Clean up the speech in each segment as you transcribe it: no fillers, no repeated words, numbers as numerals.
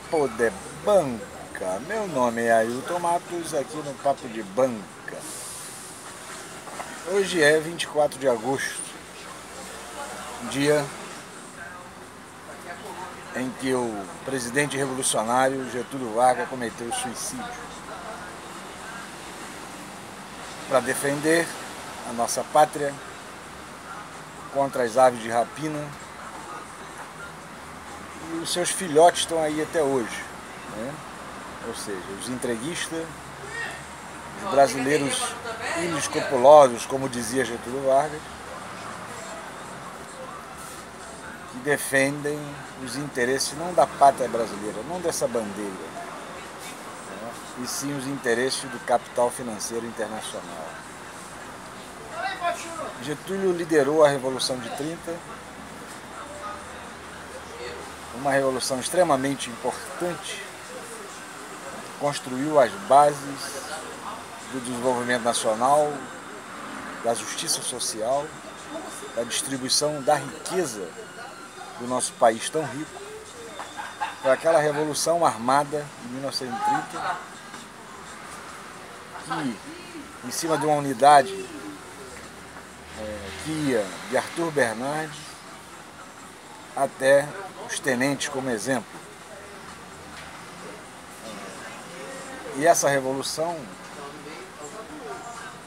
Papo de Banca. Meu nome é Ailton Matos, aqui no Papo de Banca. Hoje é 24 de agosto, dia em que o presidente revolucionário Getúlio Vargas cometeu suicídio. Para defender a nossa pátria contra as aves de rapina. E os seus filhotes estão aí até hoje, né? Ou seja, os entreguistas, os brasileiros inescrupulosos, como dizia Getúlio Vargas, que defendem os interesses não da pátria brasileira, não dessa bandeira, né? E sim os interesses do capital financeiro internacional. Getúlio liderou a Revolução de 30, uma revolução extremamente importante, construiu as bases do desenvolvimento nacional, da justiça social, da distribuição da riqueza do nosso país tão rico. Foi aquela revolução armada de 1930 que, em cima de uma unidade que ia de Arthur Bernardes até os tenentes como exemplo. E essa revolução,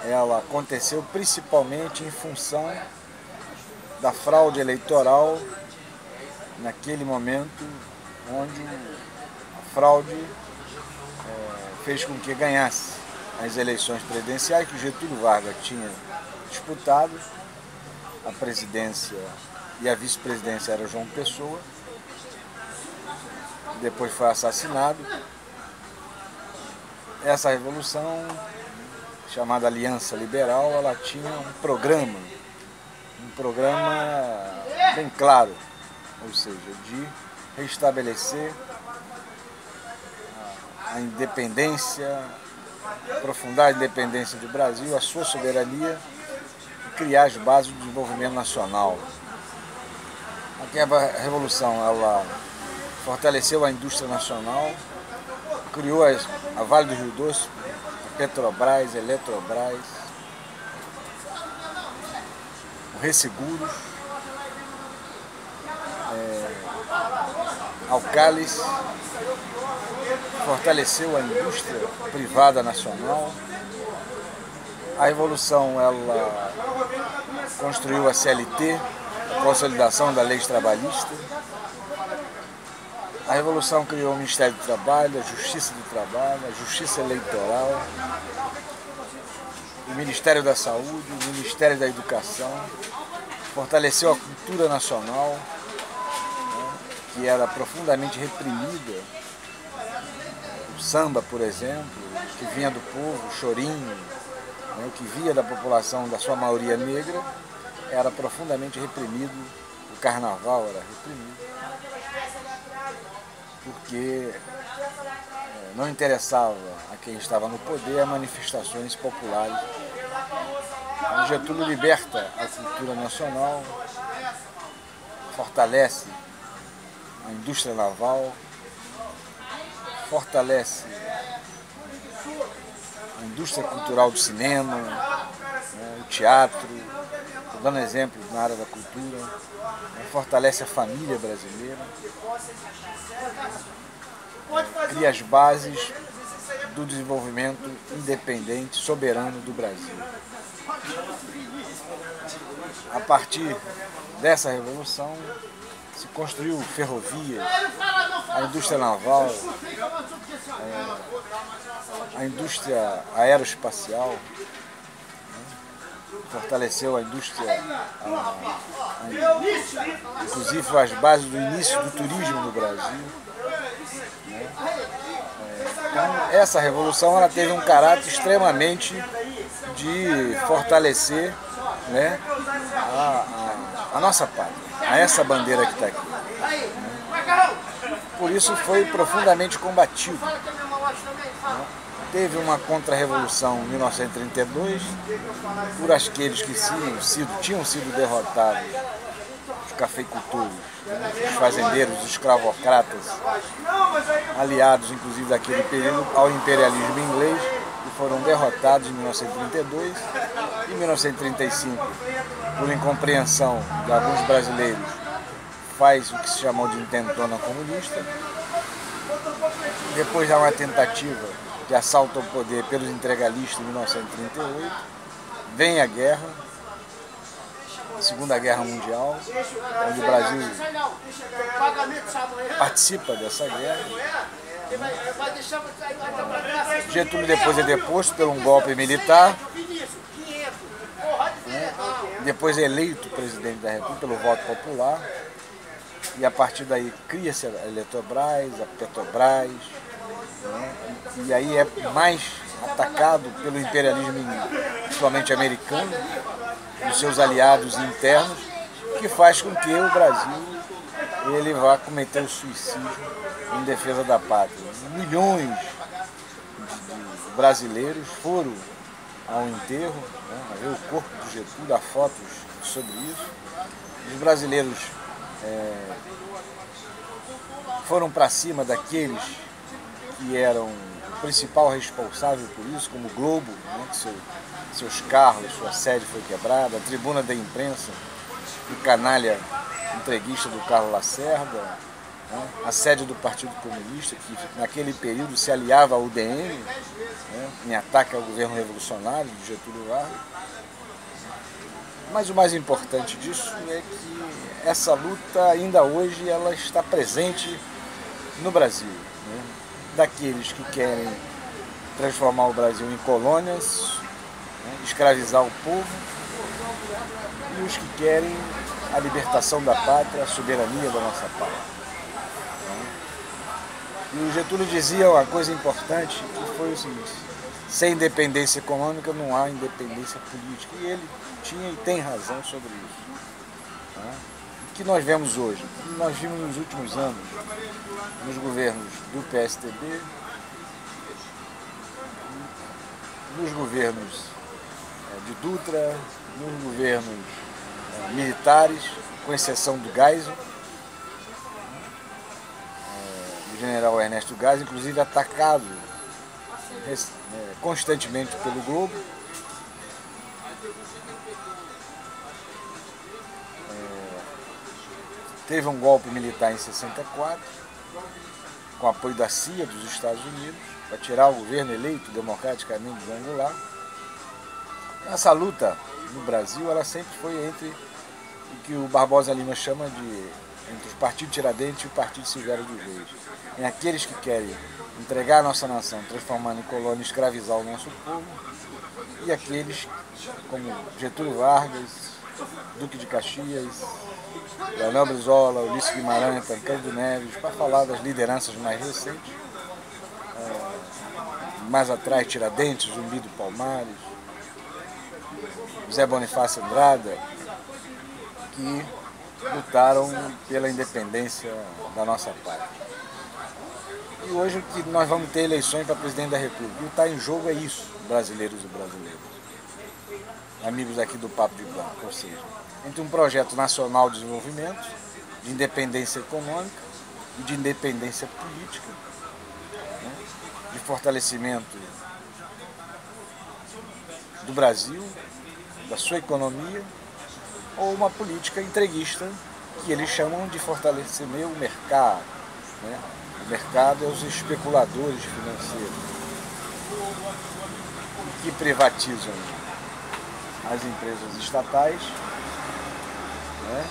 ela aconteceu principalmente em função da fraude eleitoral, naquele momento onde a fraude fez com que ganhasse as eleições presidenciais que o Getúlio Vargas tinha disputado. A presidência e a vice-presidência era João Pessoa, depois foi assassinado. Essa revolução, chamada Aliança Liberal, ela tinha um programa bem claro, ou seja, de restabelecer a independência, aprofundar a independência do Brasil, a sua soberania, e criar as bases do desenvolvimento nacional. A revolução, ela fortaleceu a indústria nacional, criou a Vale do Rio Doce, a Petrobras, a Eletrobras, o Resseguros, Alcalis, fortaleceu a indústria privada nacional. A Revolução, ela construiu a CLT, a consolidação da lei trabalhista. A Revolução criou o Ministério do Trabalho, a Justiça do Trabalho, a Justiça Eleitoral, o Ministério da Saúde, o Ministério da Educação, fortaleceu a cultura nacional, né, que era profundamente reprimida. O samba, por exemplo, que vinha do povo, o chorinho, né, o que via da população, da sua maioria negra, era profundamente reprimido. O carnaval era reprimido, porque não interessava a quem estava no poder as manifestações populares. O Getúlio liberta a cultura nacional, fortalece a indústria naval, fortalece a indústria cultural do cinema, né, o teatro, estou dando exemplo na área da cultura, fortalece a família brasileira, cria as bases do desenvolvimento independente, soberano do Brasil. A partir dessa revolução se construiu ferrovias, a indústria naval, a indústria aeroespacial, fortaleceu a indústria, inclusive foi as bases do início do turismo no Brasil. Então, essa revolução, ela teve um caráter extremamente de fortalecer, né, a nossa pátria, a essa bandeira que está aqui. Por isso foi profundamente combatido. Teve uma contra-revolução em 1932, por aqueles que tinham sido derrotados, os cafeicultores, né? Os fazendeiros, os escravocratas, aliados inclusive daquele período ao imperialismo inglês, que foram derrotados em 1932 e 1935, por incompreensão de alguns brasileiros, faz o que se chamou de intentona comunista. Depois há uma tentativa de assalto ao poder pelos integralistas em 1938, vem a guerra, a Segunda Guerra Mundial, onde o Brasil participa dessa guerra. Getúlio depois é deposto por um golpe militar, depois é eleito presidente da República pelo voto popular, e a partir daí cria-se a Eletrobras, a Petrobras, e aí é mais atacado pelo imperialismo, principalmente americano, os seus aliados internos, que faz com que o Brasil ele vá cometer o suicídio em defesa da pátria. Milhões de brasileiros foram ao enterro, né, a ver o corpo do Getúlio, há fotos sobre isso. Os brasileiros foram para cima daqueles que eram o principal responsável por isso, como o Globo, né, que seus carros, sua sede foi quebrada, a tribuna da imprensa, o canalha entreguista do Carlos Lacerda, né, a sede do Partido Comunista, que naquele período se aliava ao UDN, né, em ataque ao governo revolucionário de Getúlio Vargas. Mas o mais importante disso é que essa luta ainda hoje ela está presente no Brasil, né, daqueles que querem transformar o Brasil em colônias, né, escravizar o povo, e os que querem a libertação da pátria, a soberania da nossa pátria. E o Getúlio dizia uma coisa importante, que foi o seguinte: sem independência econômica não há independência política. E ele tinha e tem razão sobre isso. O que nós vemos hoje? Nós vimos nos últimos anos, nos governos do PSDB, nos governos de Dutra, nos governos militares, com exceção do Geisel, o general Ernesto Geisel, inclusive atacado constantemente pelo Globo. Teve um golpe militar em 64, com apoio da CIA dos Estados Unidos, para tirar o governo eleito democraticamente de Angola. Essa luta no Brasil, ela sempre foi entre o que o Barbosa Lima chama de entre o Partido Tiradentes e o Partido Silvério dos Reis. Em aqueles que querem entregar a nossa nação, transformando em colônia e escravizar o nosso povo, e aqueles como Getúlio Vargas, Duque de Caxias, Leonel Brizola, Ulisses Guimarães, Tancredo Neves, para falar das lideranças mais recentes, mais atrás Tiradentes, Zumbi do Palmares, José Bonifácio Andrada, que lutaram pela independência da nossa pátria. E hoje que nós vamos ter eleições para presidente da República. E o que está em jogo é isso, brasileiros e brasileiras. Amigos aqui do Papo de Banco, ou seja, entre um projeto nacional de desenvolvimento, de independência econômica e de independência política, né, de fortalecimento do Brasil, da sua economia, ou uma política entreguista, que eles chamam de fortalecer o mercado. Né? O mercado é os especuladores financeiros, que privatizam as empresas estatais, né?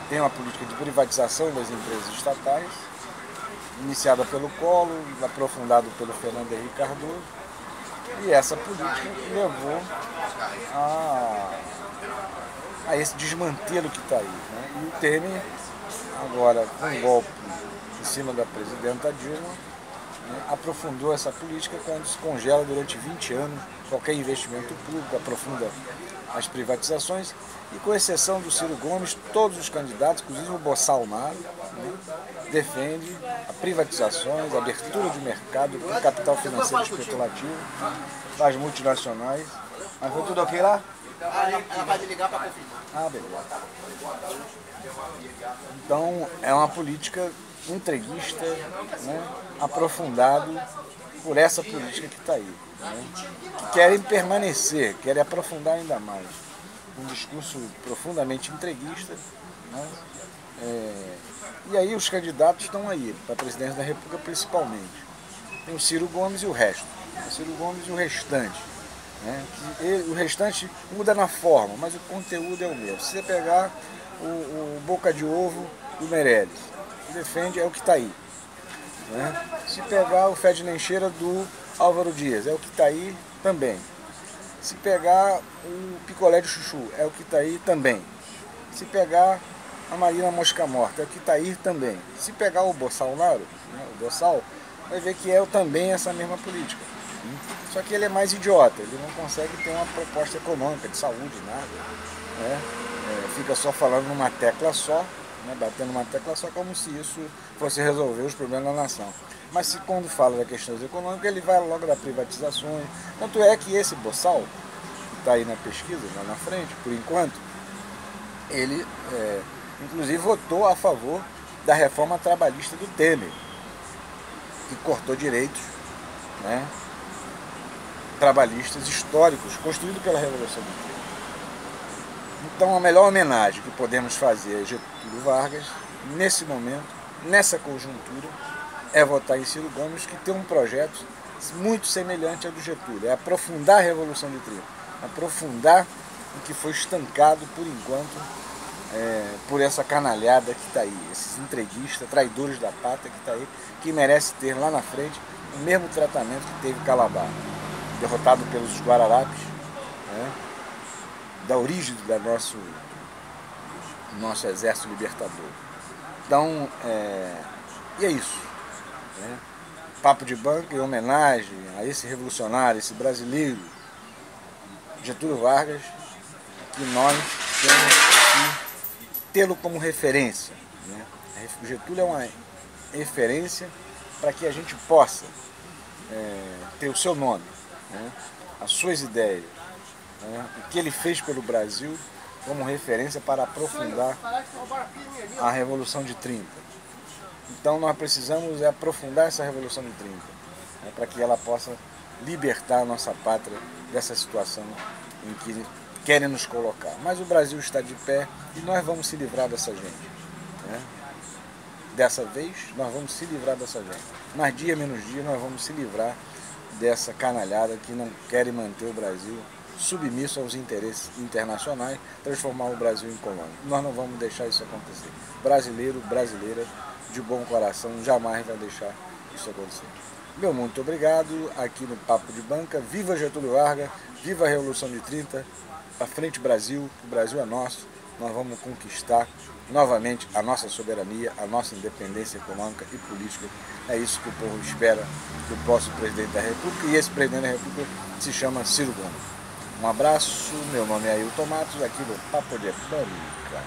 Tem uma política de privatização das empresas estatais, iniciada pelo Collor, aprofundado pelo Fernando Henrique Cardoso, e essa política levou a esse desmantelo que está aí. Né? E o Temer, agora com um golpe em cima da presidenta Dilma, né, aprofundou essa política quando se congela durante 20 anos qualquer investimento público, aprofunda as privatizações, e com exceção do Ciro Gomes, todos os candidatos, inclusive o Bolsonaro, né, defende a privatizações, a abertura de mercado para o capital financeiro especulativo, para as multinacionais. Mas foi tudo ok lá? Ela vai me ligar para confirmar. Ah, beleza. Então é uma política entreguista, né, aprofundado por essa política que está aí, né, que querem permanecer, querem aprofundar ainda mais. Um discurso profundamente entreguista, né, e aí os candidatos estão aí, para a presidência da República principalmente. Tem o Ciro Gomes e o resto. O Ciro Gomes e o restante. Né? O restante muda na forma, mas o conteúdo é o mesmo. Se você pegar o boca de ovo do Meirelles, defende, é o que está aí. Né? Se pegar o fé de lencheira do Álvaro Dias, é o que está aí também. Se pegar o picolé de chuchu, é o que está aí também. Se pegar a Marina Mosca Morta, é o que está aí também. Se pegar o Bolsonaro, né, o Bossal, vai ver que é também essa mesma política. Só que ele é mais idiota, ele não consegue ter uma proposta econômica, de saúde, nada. Né? Fica só falando numa tecla só, né, batendo uma tecla só, como se isso fosse resolver os problemas da nação. Mas se quando fala da questões econômicas, ele vai logo da privatizações. Tanto é que esse Bossal, que está aí na pesquisa, lá na frente, por enquanto, ele inclusive votou a favor da reforma trabalhista do Temer, que cortou direitos, né, trabalhistas históricos construídos pela Revolução Industrial. Então a melhor homenagem que podemos fazer a Getúlio Vargas, nesse momento, nessa conjuntura, é votar em Ciro Gomes, que tem um projeto muito semelhante ao do Getúlio, é aprofundar a Revolução de 30, aprofundar o que foi estancado por enquanto por essa canalhada que está aí, esses entreguistas, traidores da pátria que está aí, que merece ter lá na frente o mesmo tratamento que teve Calabar, derrotado pelos Guararapes, né, da origem do nosso exército libertador. Então, e é isso. Né? Papo de banca em homenagem a esse revolucionário, esse brasileiro, Getúlio Vargas, que nós temos que tê-lo como referência. Né? O Getúlio é uma referência para que a gente possa ter o seu nome, né? As suas ideias, né? O que ele fez pelo Brasil como referência para aprofundar a Revolução de 30. Então nós precisamos aprofundar essa Revolução de 30, né? Para que ela possa libertar a nossa pátria dessa situação em que querem nos colocar. Mas o Brasil está de pé e nós vamos se livrar dessa gente. Né? Dessa vez, nós vamos se livrar dessa gente. Mais dia menos dia, nós vamos se livrar dessa canalhada que não querem manter o Brasil submisso aos interesses internacionais, transformar o Brasil em colônia. Nós não vamos deixar isso acontecer. Brasileiro, brasileira, de bom coração, jamais vai deixar isso acontecer. Meu muito obrigado, aqui no Papo de Banca. Viva Getúlio Vargas, viva a Revolução de 30, para frente Brasil, o Brasil é nosso, nós vamos conquistar novamente a nossa soberania, a nossa independência econômica e política. É isso que o povo espera do próximo presidente da República, e esse presidente da República se chama Ciro Gomes. Um abraço, meu nome é Ailton Matos, aqui no Papo de Banca.